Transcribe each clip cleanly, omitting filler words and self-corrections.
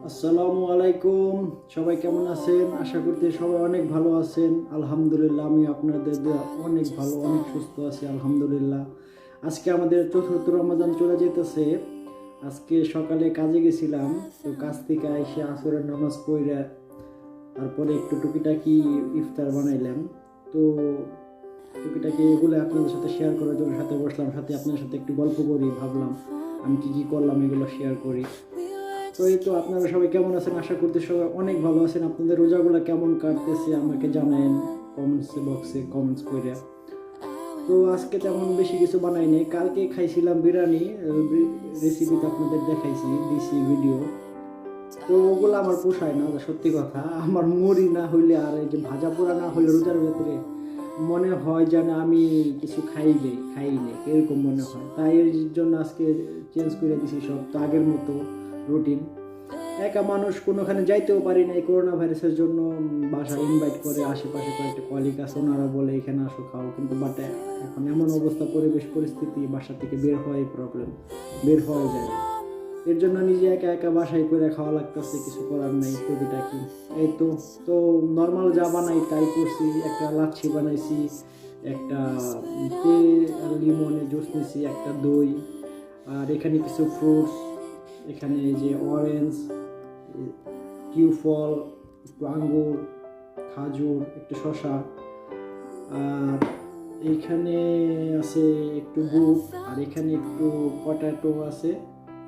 আসসালামু আলাইকুম, সবাই কেমন আছেন? আশা করতে সবাই অনেক ভালো আছেন। আলহামদুলিল্লাহ, আমি আপনাদের অনেক ভালো, অনেক সুস্থ আছি আলহামদুলিল্লাহ। আজকে আমাদের চতুর্থ রমজান চলে যেতেছে। আজকে সকালে কাজে গেছিলাম, তো কাজ থেকে এসে আসরের নামাজ পড়ে তারপরে একটু টুকিটাকি ইফতার বানাইলাম। তো টুকিটাকি এগুলো আপনাদের সাথে শেয়ার করার জন্য সাথে বসলাম, সাথে আপনাদের সাথে একটু গল্প করি, ভাবলাম আমি কি করলাম এগুলো শেয়ার করি। তো এই তো আপনারা সবাই কেমন আছেন? আশা করতে সবাই অনেক ভালো আছেন। আপনাদের রোজাগুলো কেমন কাটতেছে আমাকে জানায়েন কমেন্টস বক্সে কমেন্টস করে। তো আজকে তেমন বেশি কিছু বানাই নাই, কালকে খাইছিলাম বিরিয়ানি, রেসিপিটা আপনাদের দেখাইছি, দিছি ভিডিও। তো ওগুলো আমার পোষায় না, সত্যি কথা। আমার মুড়ি না হইলে আর এই যে ভাজা পোড়া না হইলে রোজার ভেতরে মনে হয় যেন আমি কিছু খাইলে এরকম মনে হয়। তাই এর জন্য আজকে চেঞ্জ করে দিছি সব, তো আগের মতো রুটিন। একা মানুষ কোনোখানে যাইতেও পারি না এই করোনা ভাইরাসের জন্য। বাসা ইনভাইট করে, আশেপাশে কয়েকটা কলিগ আছে, ওনারা বলে এখানে আসো খাও, কিন্তু বাট এখন এমন অবস্থা, পরিবেশ পরিস্থিতি, বাসা থেকে বের হওয়াই প্রবলেম, বের হওয়া যায় না। এর জন্য নিজে একা একা বাসায় করে খাওয়া লাগতেছে, কিছু করার নাই। টুকিটা কি এই তো তো নর্মাল যা বানাই তাই করছি। একটা লাচ্ছি বানাইছি, একটা লিমনের জুস নিয়েছি, একটা দই, আর এখানে কিছু ফ্রুটস, এখানে যে অরেঞ্জ, কিউ ফল, একটু আঙ্গুর, খাজুর, একটু শসা, আর এইখানে আছে একটু বুট, আর এখানে একটু পটাটো আছে।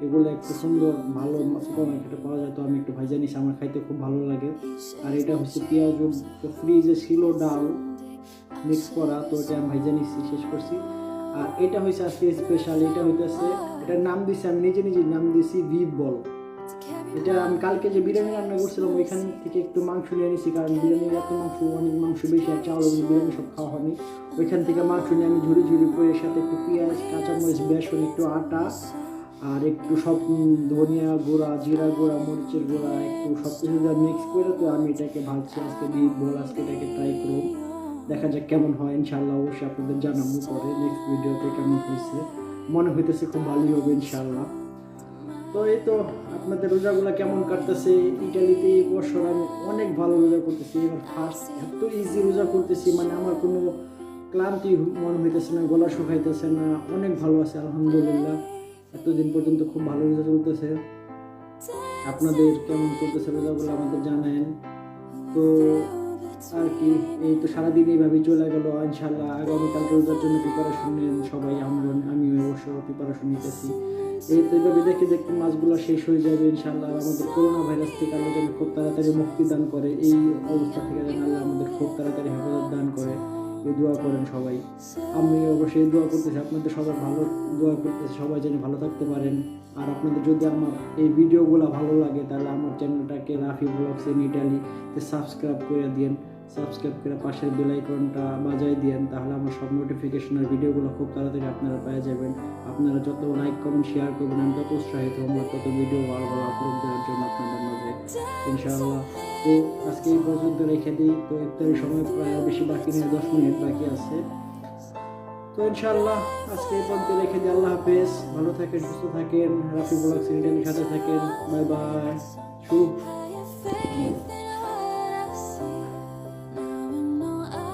এগুলো একটু সুন্দর ভালো সুপার মার্কেটে পাওয়া যায়, তো আমি একটু ভাজা নিছি, আমার খাইতে খুব ভালো লাগে। আর এটা হচ্ছে পেঁয়াজ, ফ্রিজে ছিল ডাল মিক্স করা, তো এটা আমি ভাজা নিছি, শেষ করছি। আর এটা হয়েছে আজকে স্পেশাল, এটা হইতেছে, এটার নাম দিছি আমি নিজে নাম দিছি বিফ বল। এটা আমি কালকে যে বিরিয়ানি রান্না করছিলাম ওইখান থেকে একটু মাংস নিয়ে নিছি, কারণ বিরিয়ানির এত মাংস, অনেক মাংস বেশি, আর চাউল বিরিয়ানি সব খাওয়া হয়নি। ওইখান থেকে মাংস নিয়ে আমি ঝুড়ি করে, সাথে একটু পেঁয়াজ, কাঁচামরিচ, বেসন, একটু আটা, আর একটু সব ধনিয়া গুঁড়া, জিরা গুঁড়া, মরিচের গুঁড়া, একটু সব কিছু মিক্স করে, তো আমি এটাকে ভাজছি আজকে বিফ বল। আজকে এটাকে ট্রাই করব, দেখা যাক কেমন হয়। ইনশাল্লাহ অবশ্যই আপনাদের জানাবো পরে নেক্সট ভিডিওতে কেমন হয়েছে। মনে হইতেছে খুব ভালোই হবে ইনশাল্লাহ। তো এই তো আপনাদের রোজাগুলো কেমন কাটতেছে? ইটালিতে এই বছর আমি অনেক ভালো রোজা করতেছি, এবার ফার্স্ট এত ইজি রোজা করতেছি, মানে আমার কোনো ক্লান্তি মনে হইতেছে না, গলা শুকাইতেছে না, অনেক ভালো আছে আলহামদুলিল্লাহ। এতদিন পর্যন্ত খুব ভালো রোজা চলতেছে। আপনাদের কেমন চলতেছে রোজাগুলো আমাদের জানায়েন। তো আর কি, এই তো সারাদিন এইভাবেই চলে গেল। ইনশাল্লাহ আগামীকাল রোজার জন্য প্রিপারেশন নেন সবাই, আমি অবশ্য প্রিপারেশন নিতেছি। এই তো এইভাবে দেখতে মাসগুলো শেষ হয়ে যাবে ইনশাল্লাহ। আমাদের করোনা ভাইরাস থেকে আল্লাহ যেন খুব তাড়াতাড়ি মুক্তি দান করে, এই অবস্থা থেকে যেন আল্লাহ আমাদের খুব তাড়াতাড়ি হেফাজত দান করে, এই দোয়া করেন সবাই। আমি অবশ্যই দোয়া করতেছি, আপনাদের সবার ভালো দোয়া করতেছি, সবাই যেন ভালো থাকতে পারেন। আর আপনাদের যদি আমার এই ভিডিওগুলো ভালো লাগে তাহলে আমার চ্যানেলটাকে রাফি ব্লগস ইন ইটালিতে সাবস্ক্রাইব করে দিন, সাবস্ক্রাইব করে পাশের বেল আইকনটা বাজাই দিন, তাহলে আমার সব নোটিফিকেশনের ভিডিওগুলো খুব তাড়াতাড়ি আপনারা পেয়ে যাবেন। আপনারা যত লাইক কমেন্ট শেয়ার করবেন আমি তত উৎসাহিত হব তত ভিডিও ভালো আপলোড দেওয়ার জন্য আপনাদের মাঝে ইনশাআল্লাহ। তো আজকে এই পর্যন্ত রেখে দিই। তো ইফতারের সময় প্রায় বেশি বাকি নেই, 10 মিনিট বাকি আছে। তো ইনশাআল্লাহ আজকে এই পর্যন্ত রেখে দিই। আল্লাহ হাফেজ, ভালো থাকেন, সুস্থ থাকেন, রাফি ব্লগস ইন্ডিয়ানের সাথে থাকেন। বাই বাই, শুভ।